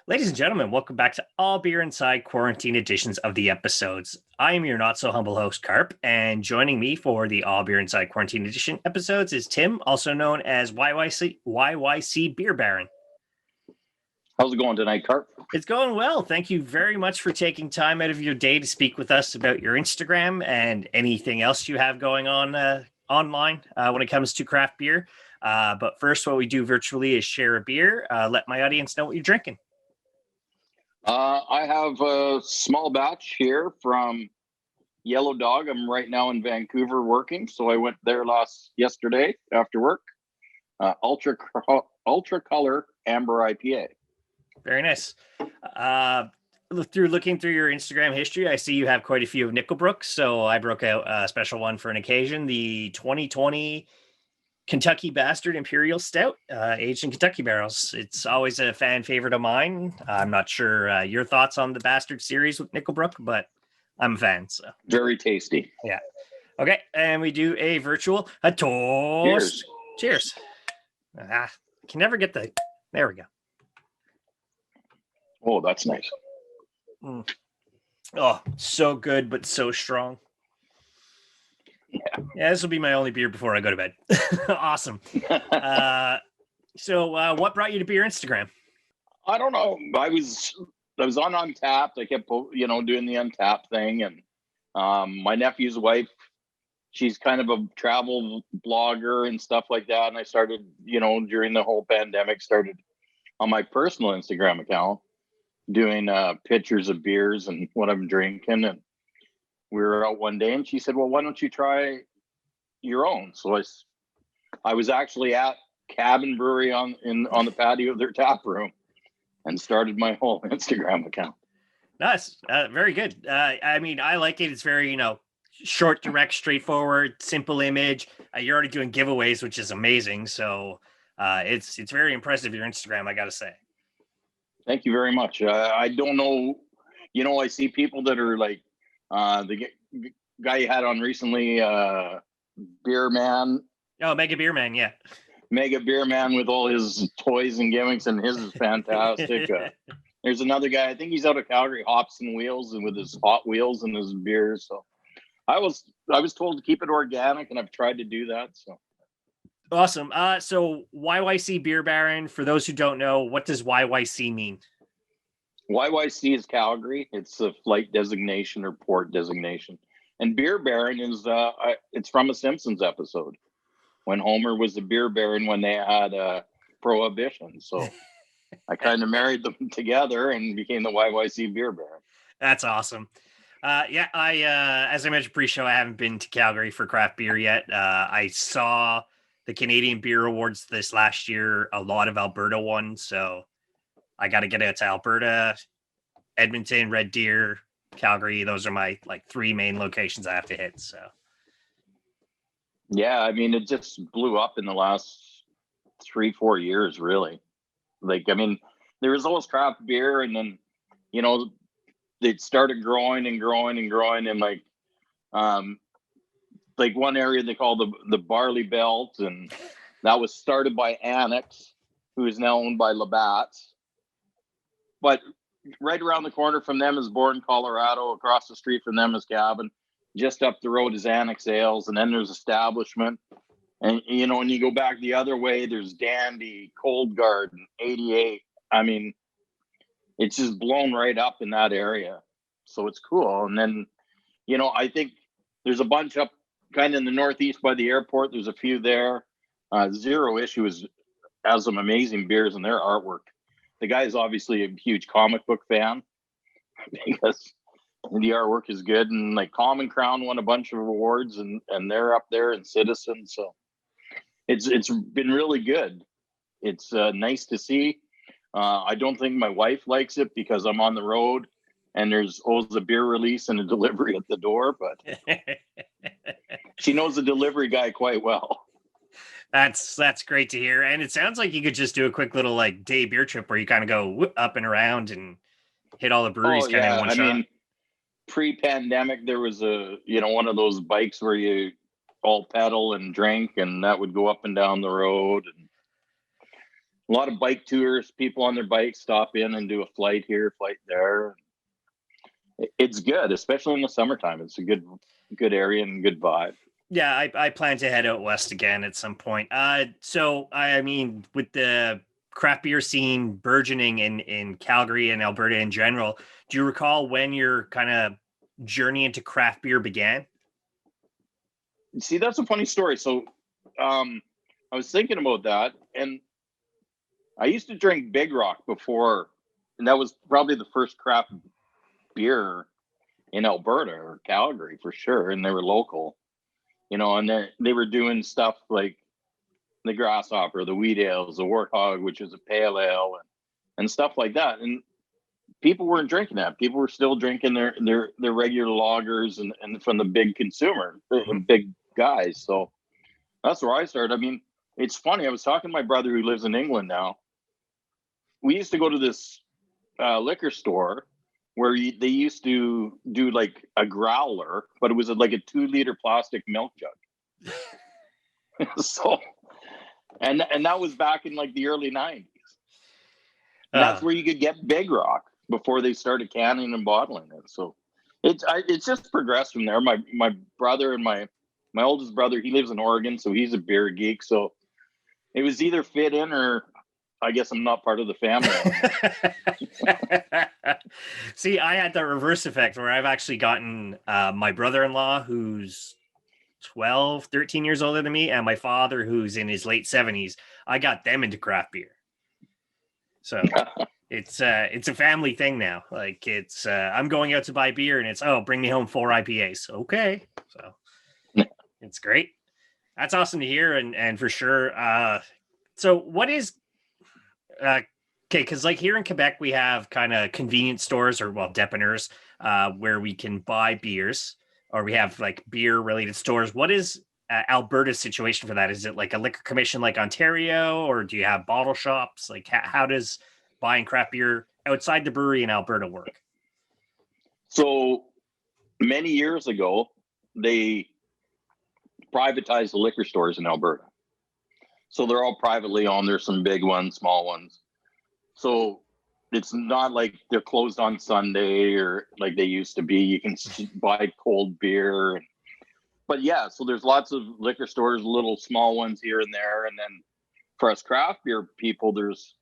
Ladies and gentlemen, welcome back to All Beer Inside quarantine editions of the episodes. I am your not so humble host, Carp, and joining me for the All Beer Inside quarantine edition episodes is Tim, also known as YYC Beer Baron. How's it going tonight, Carp? It's going well. Thank you very much for taking time out of your day to speak with us about your Instagram and anything else you have going on online when it comes to craft beer. But first, what we do virtually is share a beer. Let my audience know what you're drinking. I have a small batch here from Yellow Dog. I'm right now in Vancouver working, so I went there yesterday after work. Ultra Color Amber IPA. Very nice. Looking through your Instagram history, I see you have quite a few of Nickelbrook, so I broke out a special one for an occasion, the 2020 Kentucky Bastard Imperial Stout, aged in Kentucky barrels. It's always a fan favorite of mine. I'm not sure your thoughts on the Bastard series with Nickelbrook, but I'm a fan. So very tasty. Yeah. Okay, and we do a virtual toast. Cheers. Can never get the. There we go. Oh, that's nice. Oh, so good, but so strong. Yeah, this will be my only beer before I go to bed. Awesome. So what brought you to beer Instagram? I don't know. I was on Untappd. I kept doing the Untappd thing, and my nephew's wife, she's kind of a travel blogger and stuff like that. And I started, during the whole pandemic, started on my personal Instagram account doing pictures of beers and what I'm drinking. And we were out one day and she said, well, why don't you try your own? So I was actually at Cabin Brewery on the patio of their tap room and started my whole Instagram account. Nice. Very good. I mean, I like it. It's very, short, direct, straightforward, simple image. You're already doing giveaways, which is amazing. So it's very impressive, your Instagram, I got to say. Thank you very much. I don't know, I see people that are like, the guy you had on recently, Beer Man. Oh, Mega Beer Man, yeah. Mega Beer Man with all his toys and gimmicks, and his is fantastic. There's another guy, I think he's out of Calgary, Hops and Wheels, and with his Hot Wheels and his beers. So I was told to keep it organic, and I've tried to do that. So awesome. So YYC Beer Baron, for those who don't know, what does YYC mean? YYC is Calgary. It's a flight designation or port designation. And Beer Baron is it's from a Simpsons episode when Homer was a beer baron when they had Prohibition. So I kind of married them together and became the YYC Beer Baron. That's awesome. Yeah, I as I mentioned pre-show, I haven't been to Calgary for craft beer yet. I saw the Canadian Beer Awards this last year. A lot of Alberta won, so I got to get out to Alberta, Edmonton, Red Deer, Calgary. Those are my three main locations I have to hit. So, yeah, I mean, it just blew up in the last 3-4 years, really. There was always craft beer, and then, they started growing and growing and growing, and one area they call the Barley Belt, and that was started by Annex, who is now owned by Labatt's. But right around the corner from them is Bourne, Colorado. Across the street from them is Cabin. Just up the road is Annex Ales, and then there's Establishment. And when you go back the other way, there's Dandy, Cold Garden, 88. I mean, it's just blown right up in that area. So it's cool. And then, I think there's a bunch up kind of in the northeast by the airport. There's a few there. Zero Issue has some amazing beers and their artwork. The guy is obviously a huge comic book fan because the artwork is good. And Common Crown won a bunch of awards, and they're up there in Citizen. So it's been really good. It's nice to see. I don't think my wife likes it because I'm on the road and there's always a beer release and a delivery at the door, but she knows the delivery guy quite well. That's great to hear. And it sounds like you could just do a quick little day beer trip where you kind of go up and around and hit all the breweries in one shot. I mean, pre-pandemic, there was one of those bikes where you all pedal and drink, and that would go up and down the road. And A lot of bike tours, people on their bikes stop in and do a flight here, flight there. It's good, especially in the summertime. It's a good area and good vibe. Yeah, I plan to head out west again at some point. So I mean, with the craft beer scene burgeoning in Calgary and Alberta in general, do you recall when your kind of journey into craft beer began? See, that's a funny story. So, I was thinking about that, and I used to drink Big Rock before, and that was probably the first craft beer in Alberta or Calgary for sure, and they were local, and they were doing stuff like the Grasshopper, the Wheat Ales, the Warthog, which is a pale ale, and stuff like that. And people weren't drinking that. People were still drinking their regular lagers and from the big consumer, the big guys. So that's where I started. I mean, it's funny. I was talking to my brother who lives in England now. We used to go to this liquor store where they used to do like a growler, but it was like a 2-liter plastic milk jug. So, and that was back in like the early 90s. And that's where you could get Big Rock before they started canning and bottling it. So it's just progressed from there. My brother and my oldest brother, he lives in Oregon, so he's a beer geek. So it was either fit in or I guess I'm not part of the family. See, I had the reverse effect where I've actually gotten my brother-in-law who's 12, 13 years older than me, and my father who's in his late 70s. I got them into craft beer. So it's a family thing now. Like it's I'm going out to buy beer and it's bring me home 4 IPAs. Okay. So it's great. That's awesome to hear and for sure. So what is okay, because like here in Quebec we have kind of convenience stores or deponers where we can buy beers, or we have like beer related stores. What is Alberta's situation for that? Is it like a liquor commission like Ontario, or do you have bottle shops? Like how does buying craft beer outside the brewery in Alberta work? So many years ago, they privatized the liquor stores in Alberta. So they're all privately owned. There's some big ones, small ones. So it's not like they're closed on Sunday or like they used to be. You can buy cold beer. But yeah, so there's lots of liquor stores, little small ones here and there. And then for us craft beer people, there's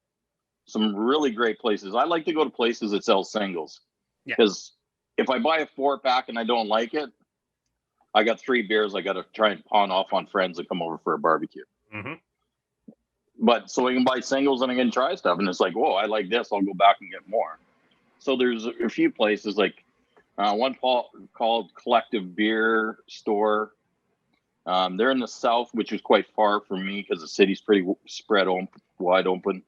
some really great places. I like to go to places that sell singles. Because if I buy a 4-pack and I don't like it, I got 3 beers I got to try and pawn off on friends that come over for a barbecue. Mm-hmm. But so I can buy singles and I can try stuff. And it's like, whoa, I like this. I'll go back and get more. So there's a few places like one called Collective Beer Store. They're in the south, which is quite far from me because the city's pretty wide open.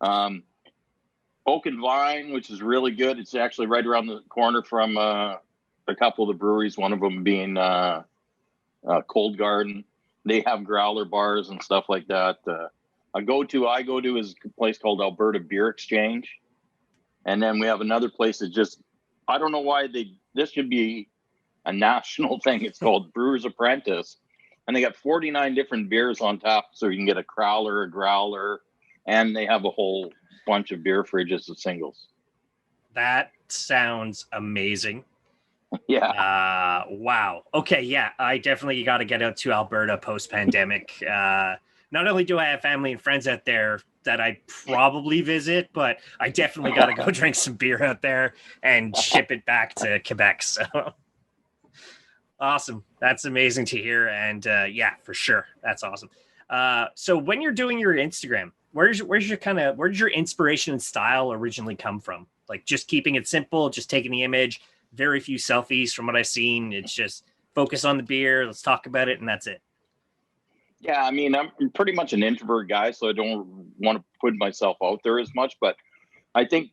Oak and Vine, which is really good. It's actually right around the corner from a couple of the breweries, one of them being Cold Garden. They have growler bars and stuff like that. I go to is a place called Alberta Beer Exchange. And then we have another place that just, I don't know why this should be a national thing. It's called Brewer's Apprentice. And they got 49 different beers on tap. So you can get a crowler, a growler, and they have a whole bunch of beer fridges of singles. That sounds amazing. Yeah. Wow. Okay. Yeah. I definitely got to get out to Alberta post-pandemic. Not only do I have family and friends out there that I probably visit, but I definitely got to go drink some beer out there and ship it back to Quebec. So awesome. That's amazing to hear. And yeah, for sure. That's awesome. So when you're doing your Instagram, where's your inspiration and style originally come from? Like just keeping it simple, just taking the image, very few selfies from what I've seen. It's just focus on the beer. Let's talk about it. And that's it. Yeah. I mean, I'm pretty much an introvert guy, so I don't want to put myself out there as much, but I think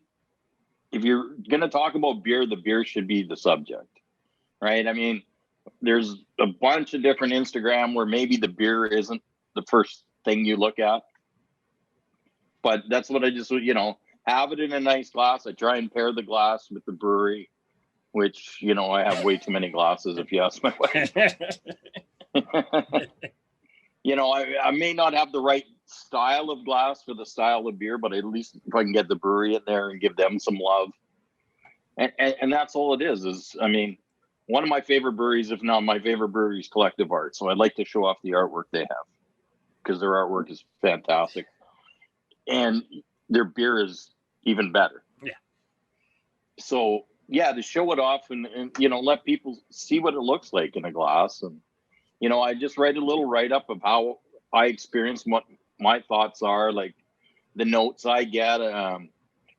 if you're going to talk about beer, the beer should be the subject, right? I mean, there's a bunch of different Instagram where maybe the beer isn't the first thing you look at, but that's what I just, have it in a nice glass. I try and pair the glass with the brewery, which, I have way too many glasses if you ask my wife. I may not have the right style of glass for the style of beer, but at least if I can get the brewery in there and give them some love. And that's all it is, I mean, one of my favorite breweries, if not my favorite brewery, is Collective Art. So I'd like to show off the artwork they have because their artwork is fantastic. And their beer is even better. Yeah. So, yeah, to show it off and let people see what it looks like in a glass. And, I just write a little write-up of how I experience, what my thoughts are, like the notes I get.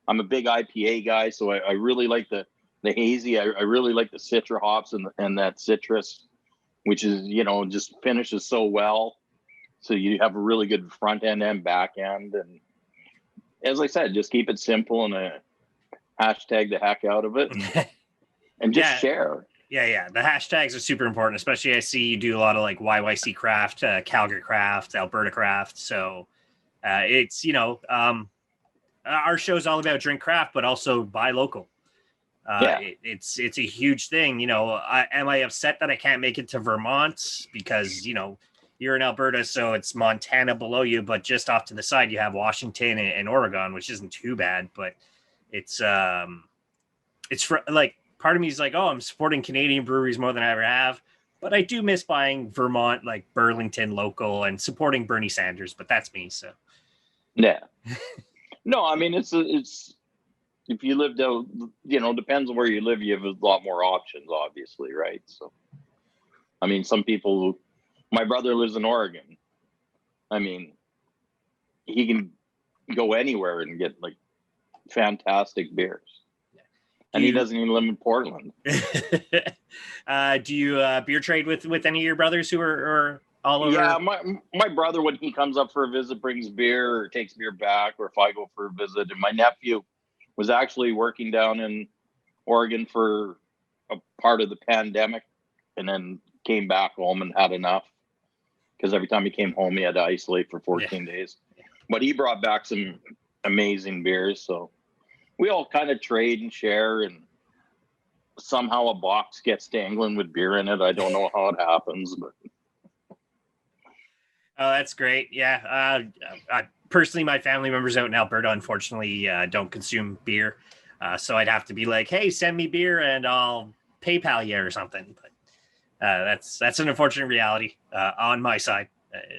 I'm a big IPA guy, so I really like the hazy. I really like the citra hops and that citrus, which is, just finishes so well. So you have a really good front end and back end. And as I said, just keep it simple and hashtag the heck out of it and just share. Yeah. The hashtags are super important, especially I see you do a lot of like YYC craft, Calgary craft, Alberta craft. So it's, our show's all about drink craft, but also buy local. It's a huge thing. Am I upset that I can't make it to Vermont because, you're in Alberta, so it's Montana below you, but just off to the side, you have Washington and Oregon, which isn't too bad, but it's for like, part of me is like, oh, I'm supporting Canadian breweries more than I ever have, but I do miss buying Vermont, like Burlington local and supporting Bernie Sanders, but that's me. So. Yeah. No, I mean, it's if you lived out, depends on where you live, you have a lot more options, obviously, right? So, I mean, some people, my brother lives in Oregon. I mean, he can go anywhere and get like fantastic beers. And he doesn't even live in Portland. Do you beer trade with any of your brothers who are all over? Yeah, my brother, when he comes up for a visit, brings beer or takes beer back, or if I go for a visit. And my nephew was actually working down in Oregon for a part of the pandemic and then came back home and had enough because every time he came home, he had to isolate for 14 days. But he brought back some amazing beers. So we all kind of trade and share, and somehow a box gets to England with beer in it. I don't know how it happens, but. Oh, that's great. Yeah. Personally, my family members out in Alberta, unfortunately, don't consume beer. So I'd have to be like, hey, send me beer and I'll PayPal you or something. But that's an unfortunate reality on my side.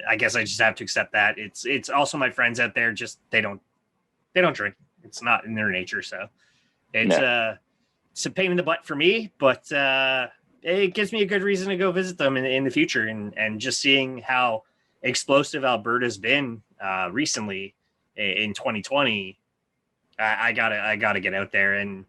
I guess I just have to accept that. It's also my friends out there, just they don't drink. It's not in their nature. So it's a pain in the butt for me, but it gives me a good reason to go visit them in the future and just seeing how explosive Alberta's been recently in 2020. I gotta get out there, and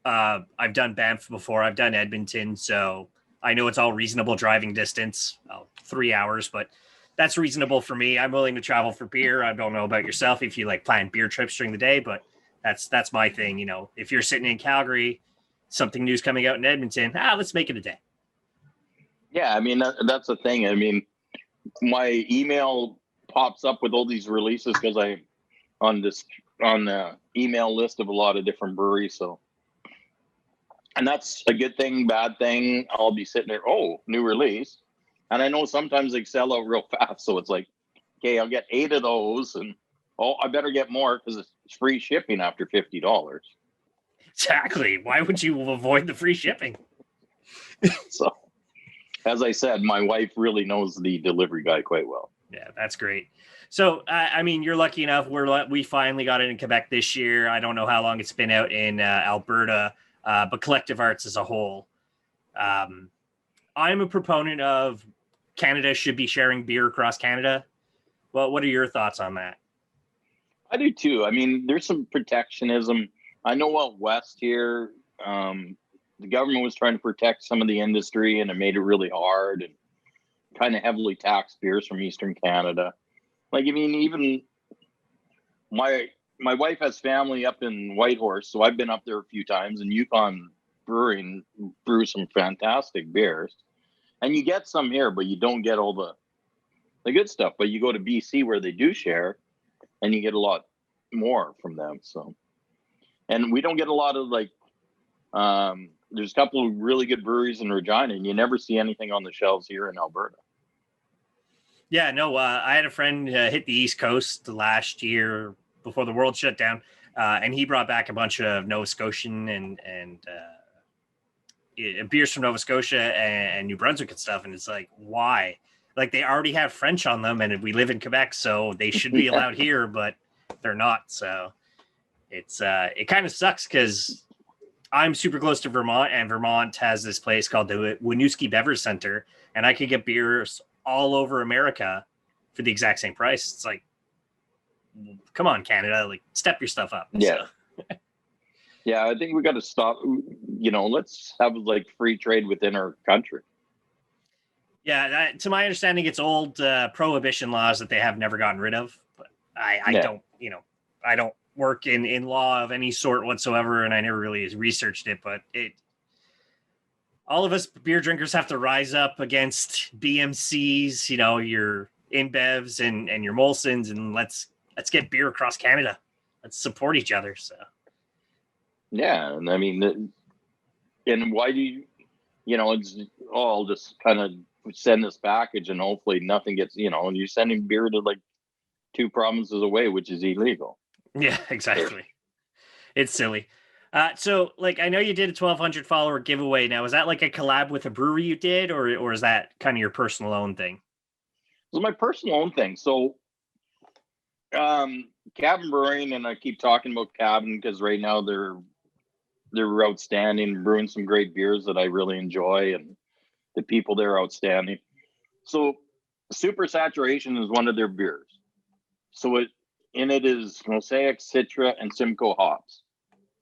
I've done Banff before, I've done Edmonton, so I know it's all reasonable driving distance, 3 hours, but that's reasonable for me. I'm willing to travel for beer. I don't know about yourself if you like plan beer trips during the day, but that's my thing. If you're sitting in Calgary, something new's coming out in Edmonton, let's make it a day. Yeah, I mean that's the thing. I mean, my email pops up with all these releases because I'm on the email list of a lot of different breweries. So, and that's a good thing, bad thing. I'll be sitting there, new release. And I know sometimes they sell out real fast. So it's like, okay, I'll get 8 of those and I better get more because it's free shipping after $50. Exactly. Why would you avoid the free shipping? So, as I said, my wife really knows the delivery guy quite well. Yeah, that's great. So, I mean, you're lucky enough. We finally got it in Quebec this year. I don't know how long it's been out in Alberta, but Collective Arts as a whole. I'm a proponent of Canada should be sharing beer across Canada. Well, what are your thoughts on that? I do too. I mean, there's some protectionism. I know out west here, the government was trying to protect some of the industry, and it made it really hard and kind of heavily taxed beers from Eastern Canada. Like, I mean, even my wife has family up in Whitehorse, so I've been up there a few times, and Yukon Brewing brews some fantastic beers. And you get some here, but you don't get all the good stuff. But you go to BC where they do share, and you get a lot more from them. So, and we don't get a lot of there's a couple of really good breweries in Regina, and you never see anything on the shelves here in Alberta. Yeah, no, I had a friend hit the East Coast last year before the world shut down, and he brought back a bunch of Nova Scotian and beers from Nova Scotia and New Brunswick and stuff. And it's like, why? Like they already have French on them, and we live in Quebec, so they should be allowed here, but they're not. So it's it kind of sucks because I'm super close to Vermont, and Vermont has this place called the Winooski Beverage Center, and I could get beers all over America for the exact same price. It's like, come on, Canada, like step your stuff up. Yeah. So. Yeah, I think we got to stop. Let's have like free trade within our country. Yeah, to my understanding, it's old prohibition laws that they have never gotten rid of. But I don't, I don't work in law of any sort whatsoever, and I never really researched it. But all of us beer drinkers have to rise up against BMCs, your InBevs and your Molsons, and let's get beer across Canada. Let's support each other. So. Yeah, and I mean, and why do you, it's all just kind of send this package and hopefully nothing gets, and you're sending beer to like 2 provinces away, which is illegal. Yeah, exactly. It's silly. So like, I know you did a 1,200 follower giveaway. Now, is that like a collab with a brewery you did, or is that kind of your personal own thing? It was my personal own thing. So, Cabin Brewing, and I keep talking about Cabin because right now they're outstanding, brewing some great beers that I really enjoy, and the people there are outstanding. So Super Saturation is one of their beers. So it is Mosaic, Citra, and Simcoe hops.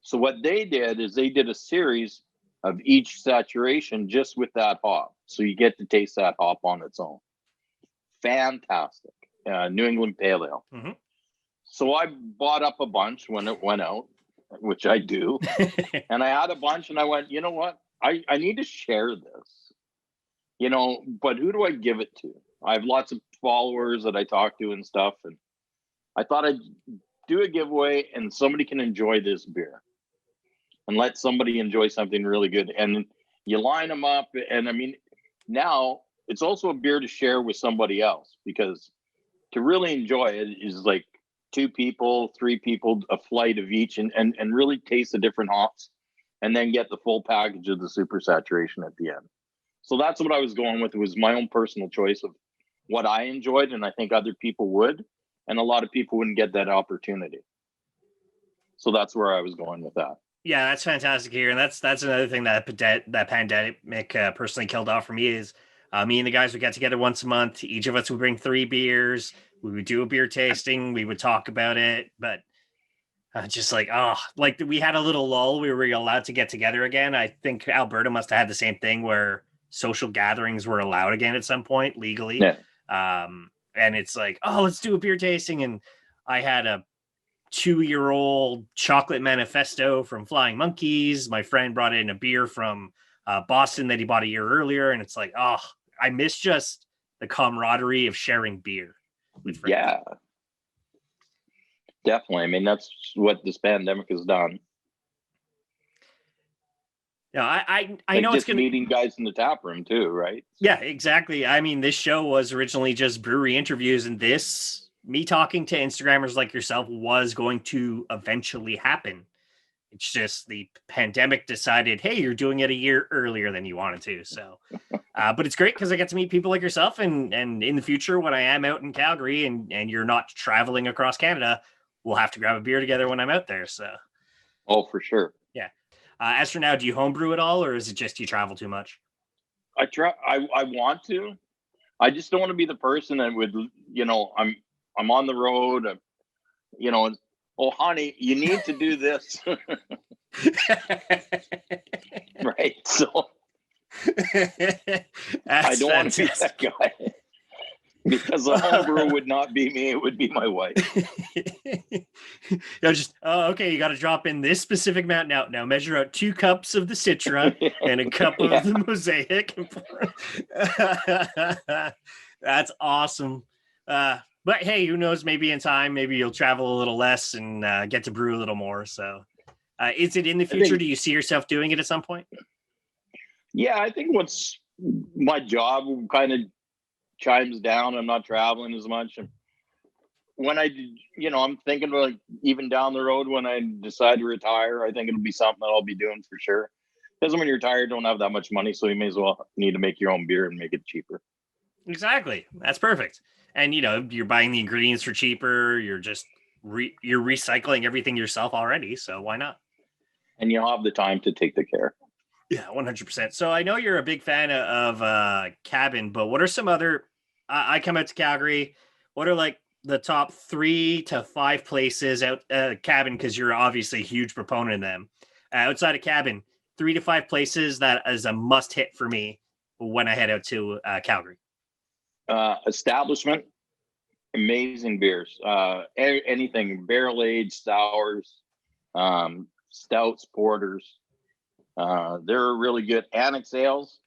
So what they did is they did a series of each saturation just with that hop. So you get to taste that hop on its own. Fantastic. New England Pale Ale. Mm-hmm. So I bought up a bunch when it went out, which I do. And I had a bunch and I went, you know what? I need to share this, but who do I give it to? I have lots of followers that I talk to and stuff. And I thought I'd do a giveaway and somebody can enjoy this beer and let somebody enjoy something really good. And you line them up. And I mean, now it's also a beer to share with somebody else, because to really enjoy it is like 2 people, 3 people, a flight of each, and really taste the different hops, and then get the full package of the Super Saturation at the end. So that's what I was going with. It was my own personal choice of what I enjoyed, and I think other people would, and a lot of people wouldn't get that opportunity. So that's where I was going with that. Yeah, that's fantastic here, and that's another thing that pandemic personally killed off for me is me and the guys would get together once a month. Each of us would bring 3 beers. We would do a beer tasting. We would talk about it, but just like, we had a little lull. We were allowed to get together again. I think Alberta must have had the same thing where social gatherings were allowed again at some point legally. Yeah. And it's like, let's do a beer tasting. And I had a 2-year-old chocolate manifesto from Flying Monkeys. My friend brought in a beer from Boston that he bought a year earlier. And it's like, I miss just the camaraderie of sharing beer with friends. Yeah, definitely. I mean, that's what this pandemic has done. Yeah, I know it's going to meeting guys in the tap room too, right? Yeah, exactly. I mean, this show was originally just brewery interviews, and me talking to Instagrammers like yourself was going to eventually happen. It's just the pandemic decided, hey, you're doing it a year earlier than you wanted to. So, but it's great because I get to meet people like yourself. And in the future, when I am out in Calgary and you're not traveling across Canada, we'll have to grab a beer together when I'm out there. So, oh, for sure. Yeah. As for now, do you homebrew at all, or is it just you travel too much? I want to. I just don't want to be the person that would, I'm on the road, oh, honey, you need to do this. Right. So I don't want to be that guy, because a homebrew would not be me. It would be my wife. Okay, you got to drop in this specific amount now. Measure out 2 cups of the Citra and a cup of the Mosaic. That's awesome. But hey, who knows? Maybe in time, maybe you'll travel a little less and get to brew a little more. So, is it in the future? Do you see yourself doing it at some point? Yeah, I think once my job kind of chimes down. I'm not traveling as much. And when I'm thinking like even down the road when I decide to retire, I think it'll be something that I'll be doing for sure. Because when you're retired, don't have that much money, so you may as well need to make your own beer and make it cheaper. Exactly. That's perfect. And you're buying the ingredients for cheaper. You're just you're recycling everything yourself already. So why not? And you'll have the time to take the care. Yeah, 100%. So I know you're a big fan of Cabin, but what are some other? I come out to Calgary. What are like the top 3 to 5 places out Cabin? Because you're obviously a huge proponent of them. Outside of Cabin, 3 to 5 places that is a must hit for me when I head out to Calgary. Establishment, amazing beers. Anything barrel aged sours, stouts, porters. They're really good. Annex ales.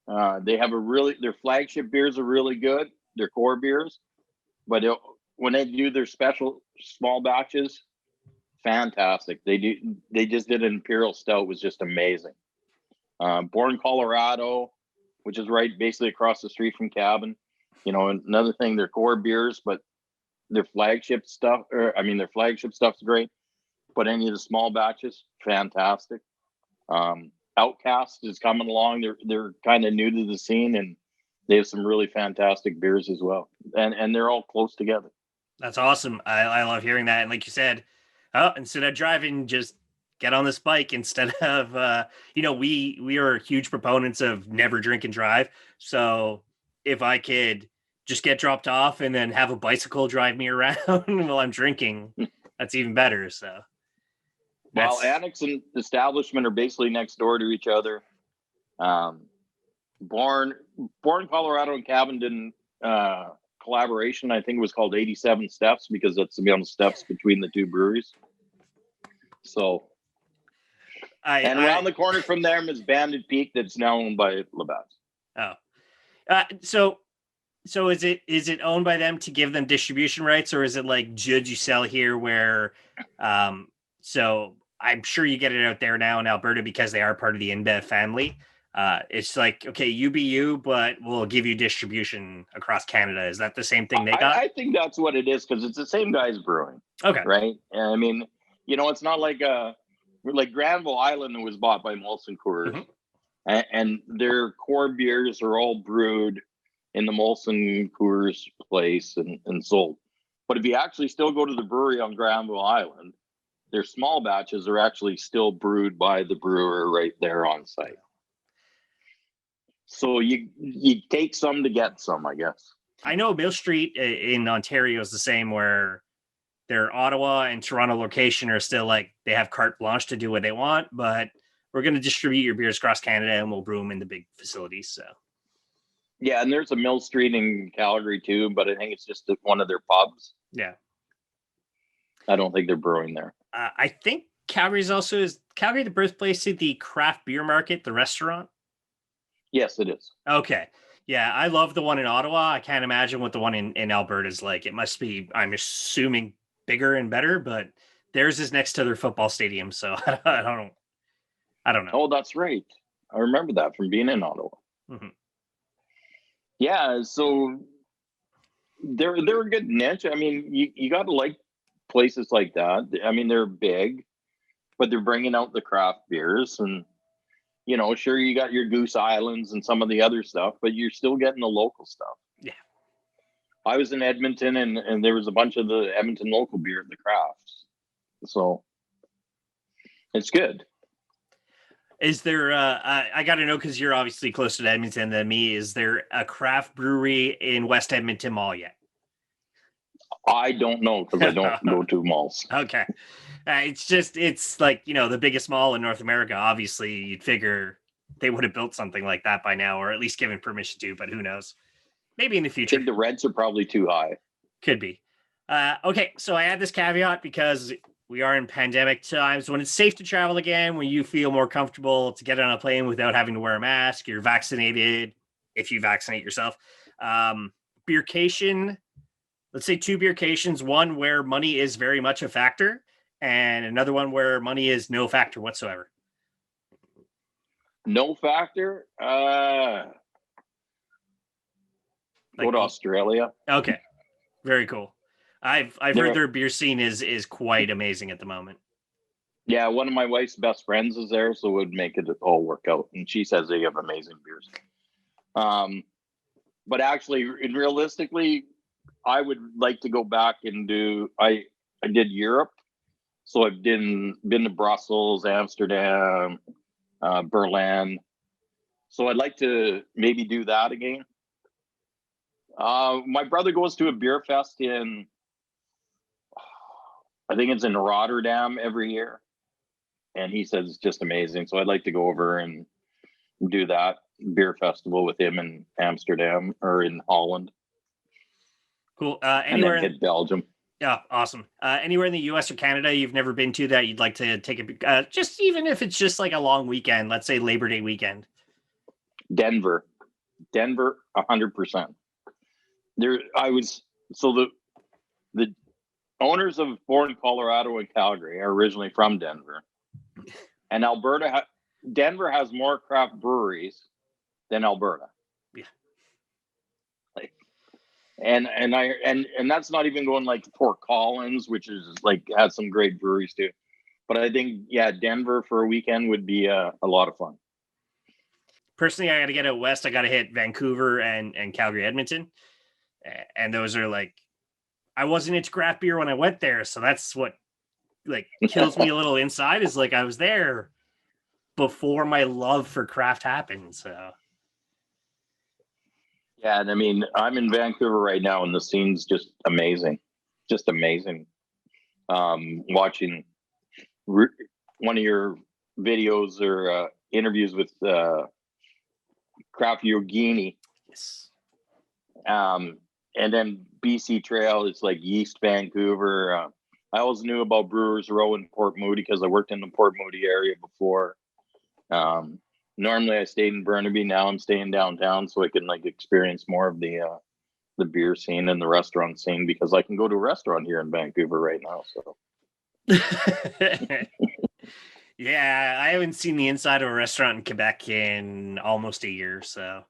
They have their flagship beers are really good. Their core beers, but when they do their special small batches, fantastic. They just did an Imperial Stout, was just amazing. Born Colorado, which is right basically across the street from Cabin. Another thing, their core beers, but their flagship stuff's great. But any of the small batches, fantastic. Outcast is coming along. They're kind of new to the scene, and they have some really fantastic beers as well. And they're all close together. That's awesome. I love hearing that. And like you said, instead of driving, just get on this bike instead of, we are huge proponents of never drink and drive. So if I could just get dropped off and then have a bicycle drive me around while I'm drinking, that's even better. So. Well, Annex and Establishment are basically next door to each other. Born Colorado and Cabin did collaboration. I think it was called 87 Steps because that's the amount of steps between the two breweries. So, around the corner from them is Banded Peak, that's now owned by Labatt's. Oh, so is it owned by them to give them distribution rights, or is it like Judge you sell here where, so I'm sure you get it out there now in Alberta because they are part of the InBev family. It's like, okay, you be you, but we'll give you distribution across Canada. Is that the same thing they got? I think that's what it is because it's the same guys brewing. Okay. Right. I mean, it's not like Granville Island was bought by Molson Coors, mm-hmm. and their core beers are all brewed in the Molson Coors place and sold. But if you actually still go to the brewery on Granville Island, their small batches are actually still brewed by the brewer right there on site. So you take some to get some, I guess. I know Mill Street in Ontario is the same, where their Ottawa and Toronto location are still like they have carte blanche to do what they want, but we're going to distribute your beers across Canada and we'll brew them in the big facilities. So. Yeah, and there's a Mill Street in Calgary too, but I think it's just one of their pubs. Yeah. I don't think they're brewing there. I think Calgary's also is Calgary the birthplace of the craft beer market, the restaurant? Yes, it is. Okay. Yeah, I love the one in Ottawa. I can't imagine what the one in Alberta is like. It must be, I'm assuming, bigger and better, but theirs is next to their football stadium, so I don't know. Oh, that's right. I remember that from being in Ottawa. Mm-hmm. Yeah, so they're a good niche. I mean, you got to like places like that. I mean, they're big, but they're bringing out the craft beers and, sure, you got your Goose Islands and some of the other stuff, but you're still getting the local stuff. Yeah. I was in Edmonton and there was a bunch of the Edmonton local beer at the crafts. So it's good. Is there, I got to know, because you're obviously closer to Edmonton than me, is there a craft brewery in West Edmonton Mall yet? I don't know because I don't go to malls. Okay. It's like, the biggest mall in North America. Obviously, you'd figure they would have built something like that by now, or at least given permission to, but who knows? Maybe in the future. I think the rents are probably too high. Could be. Okay, so I add this caveat because we are in pandemic times. When it's safe to travel again, when you feel more comfortable to get on a plane without having to wear a mask, you're vaccinated, if you vaccinate yourself. Beercation. Let's say 2 beercations, one where money is very much a factor and another one where money is no factor whatsoever. No factor? Go to Australia. Okay, very cool. I've heard their beer scene is quite amazing at the moment. Yeah, one of my wife's best friends is there, so it would make it all work out. And she says they have amazing beers. But actually, and realistically, I would like to go back and do. I did Europe, so I've been to Brussels, Amsterdam, Berlin. So I'd like to maybe do that again. My brother goes to a beer fest in, I think it's in Rotterdam every year, and he says it's just amazing. So I'd like to go over and do that beer festival with him in Amsterdam or in Holland. Cool. And then hit Belgium. Yeah, awesome. Anywhere in the US or Canada you've never been to that you'd like to take a just even if it's just like a long weekend, let's say Labor Day weekend? Denver, 100%. The owners of Born, Colorado, and Calgary are originally from Denver, and Denver has more craft breweries than Alberta. Yeah. And that's not even going like Fort Collins, which is like has some great breweries too. But I think Denver for a weekend would be a lot of fun. Personally, I got to get out west. I got to hit Vancouver and Calgary, Edmonton, and those are like, I wasn't into craft beer when I went there, so that's what like kills me a little inside. Is like I was there before my love for craft happened. So yeah, and I mean, I'm in Vancouver right now, and the scene's just amazing. Watching one of your videos or interviews with Craft Yogini. yes. And then BC Trail is like East Vancouver. I always knew about Brewers Row in Port Moody because I worked in the Port Moody area before. Normally I stayed in Burnaby. Now I'm staying downtown so I can like experience more of the beer scene and the restaurant scene because I can go to a restaurant here in Vancouver right now. So. Yeah, I haven't seen the inside of a restaurant in Quebec in almost a year. So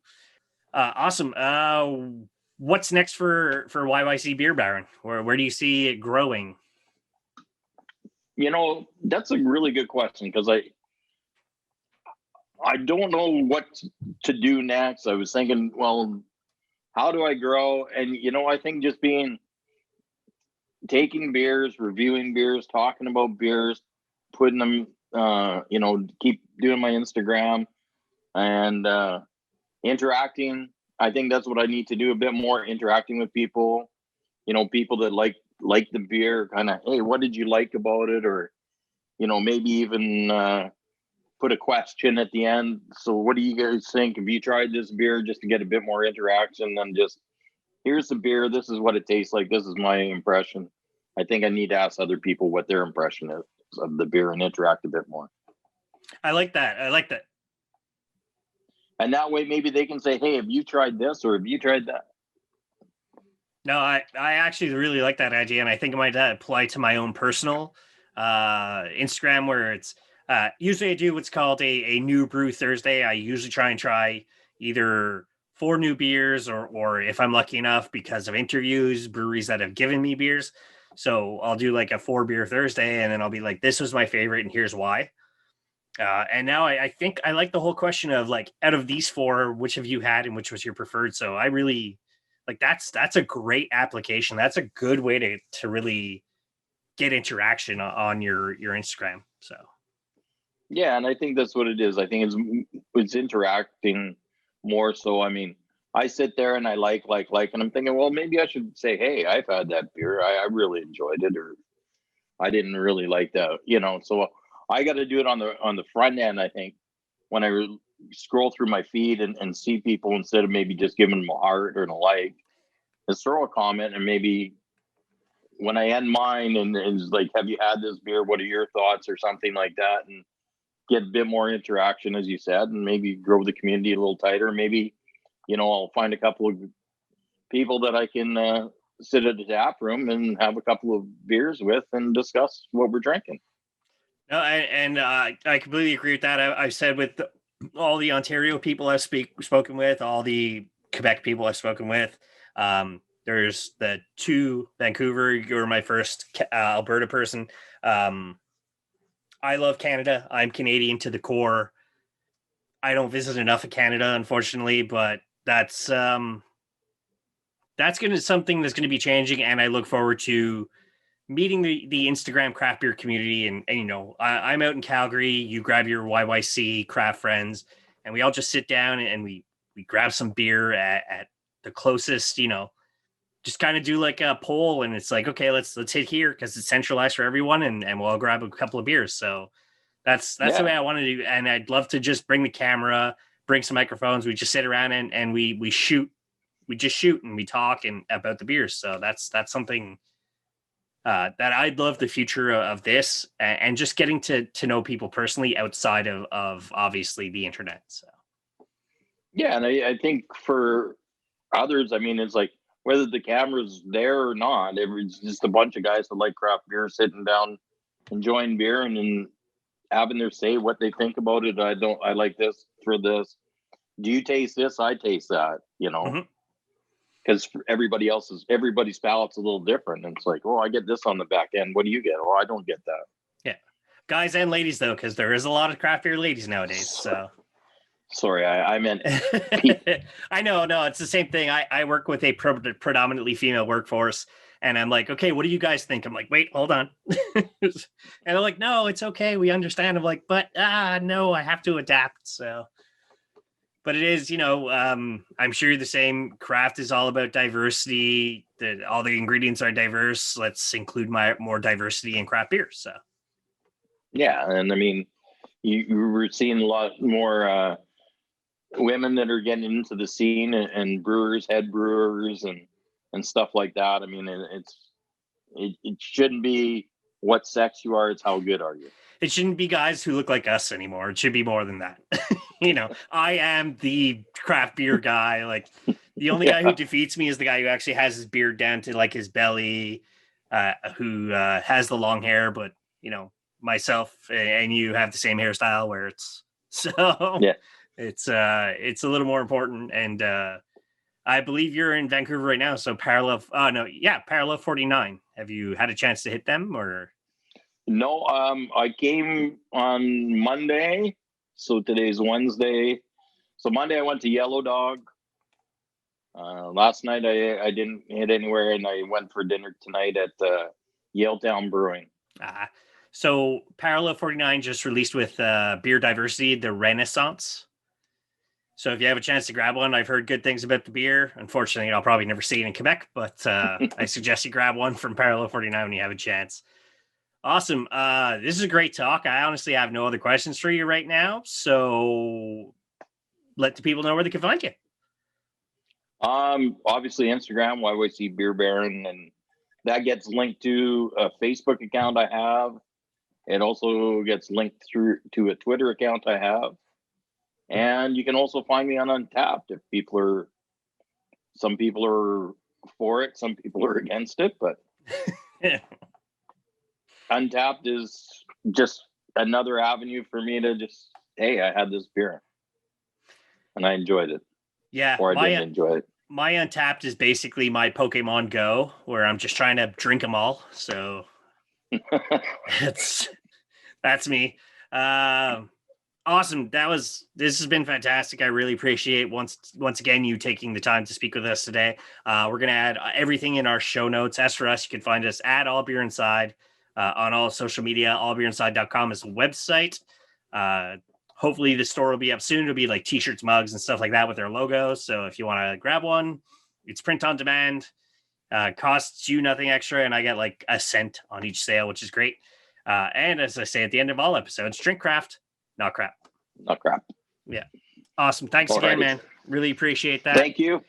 awesome. What's next for YYC Beer Baron? Where do you see it growing? You know, that's a really good question because I don't know what to do next. I was thinking, well, how do I grow? And, you know, I think just taking beers, reviewing beers, talking about beers, putting them, keep doing my Instagram and interacting. I think that's what I need to do a bit more, interacting with people, people that like the beer, kind of, hey, what did you like about it? Or, maybe even put a question at the end. So what do you guys think? Have you tried this beer? Just to get a bit more interaction than just, here's the beer. This is what it tastes like. This is my impression. I think I need to ask other people what their impression is of the beer and interact a bit more. I like that. And that way, maybe they can say, hey, have you tried this or have you tried that? No, I actually really like that idea. And I think it might apply to my own personal Instagram where it's usually I do what's called a new brew Thursday. I usually try either 4 new beers or if I'm lucky enough because of interviews, breweries that have given me beers. So I'll do like a 4 beer Thursday and then I'll be like, this was my favorite and here's why. And now I think I like the whole question of like, out of these 4, which have you had and which was your preferred? So I really like, that's a great application. That's a good way to really get interaction on your Instagram. So. Yeah. And I think that's what it is. I think it's interacting more. So, I mean, I sit there and I like, and I'm thinking, well, maybe I should say, hey, I've had that beer. I really enjoyed it, or I didn't really like that, so I got to do it on the front end. I think when I scroll through my feed and see people, instead of maybe just giving them a heart or a like, just throw a comment, and maybe when I end mine and it's like, have you had this beer? What are your thoughts, or something like that, and get a bit more interaction, as you said, and maybe grow the community a little tighter. Maybe, I'll find a couple of people that I can sit at the tap room and have a couple of beers with and discuss what we're drinking. No, I completely agree with that. I've said with all the Ontario people I've spoken with, all the Quebec people I've spoken with, There's the two Vancouver. You're my first Alberta person. I love Canada. I'm Canadian to the core. I don't visit enough of Canada, unfortunately, but that's something that's going to be changing, and I look forward to meeting the Instagram craft beer community. And I'm out in Calgary. You grab your YYC craft friends, and we all just sit down and we grab some beer at the closest, just kind of do like a poll, and it's like, okay, let's hit here because it's centralized for everyone, and we'll all grab a couple of beers. So that's the way I want to do. And I'd love to just bring the camera, bring some microphones. We just sit around and we shoot. We just shoot and we talk and about the beers. So that's something that I'd love the future of this, and just getting to know people personally outside of obviously the internet. So yeah, and I think for others, I mean, it's like whether the camera's there or not, it's just a bunch of guys that like craft beer sitting down, enjoying beer, and then having their say what they think about it. I like this for this. Do you taste this? I taste that, because everybody's palate's a little different. And it's like, oh, I get this on the back end. What do you get? Oh, I don't get that. Yeah. Guys and ladies, though, because there is a lot of craft beer ladies nowadays. So sorry, I meant I know, no, it's the same thing. I work with a predominantly female workforce, and I'm like, okay, what do you guys think? I'm like, wait, hold on. And they're like, no, it's okay, we understand. I'm like, but no, I have to adapt. So but it is, I'm sure you're the same. Craft is all about diversity. All the ingredients are diverse. Let's include more diversity in craft beer. So yeah, and I mean, you were seeing a lot more women that are getting into the scene, and brewers, head brewers, and stuff like that. I mean, it shouldn't be what sex you are; it's how good are you. It shouldn't be guys who look like us anymore. It should be more than that. I am the craft beer guy. Like, the only guy who defeats me is the guy who actually has his beard down to like his belly, who has the long hair. But myself and you have the same hairstyle, where it's it's a little more important. And I believe you're in Vancouver right now. So Parallel 49. Have you had a chance to hit them, or? No, I came on Monday, so today's Wednesday. So Monday I went to Yellow Dog. Last night I didn't hit anywhere, and I went for dinner tonight at Yaletown Brewing. So Parallel 49 just released with Beer Diversity, the Renaissance. So if you have a chance to grab one, I've heard good things about the beer. Unfortunately, I'll probably never see it in Quebec, but I suggest you grab one from Parallel 49 when you have a chance. Awesome. This is a great talk. I honestly have no other questions for you right now. So let the people know where they can find you. Obviously Instagram, YYC Beer Baron, and that gets linked to a Facebook account I have. It also gets linked through to a Twitter account I have. And you can also find me on Untappd if some people are for it, some people are against it, but Untappd is just another avenue for me to just, hey, I had this beer and I enjoyed it. Yeah. Or I didn't enjoy it. My Untappd is basically my Pokemon Go, where I'm just trying to drink them all. So that's me. Awesome. This has been fantastic. I really appreciate once again you taking the time to speak with us today. We're going to add everything in our show notes. As for us, you can find us at All Beer Inside. On all social media. allbeerinside.com is the website. Hopefully the store will be up soon. It'll be like t-shirts, mugs, and stuff like that with their logos. So if you want to grab one, it's print on demand. Costs you nothing extra, and I get like a cent on each sale, which is great. And as I say at the end of all episodes, drink craft, not crap. Not crap. Yeah. Awesome. Thanks again, man. Really appreciate that. Thank you.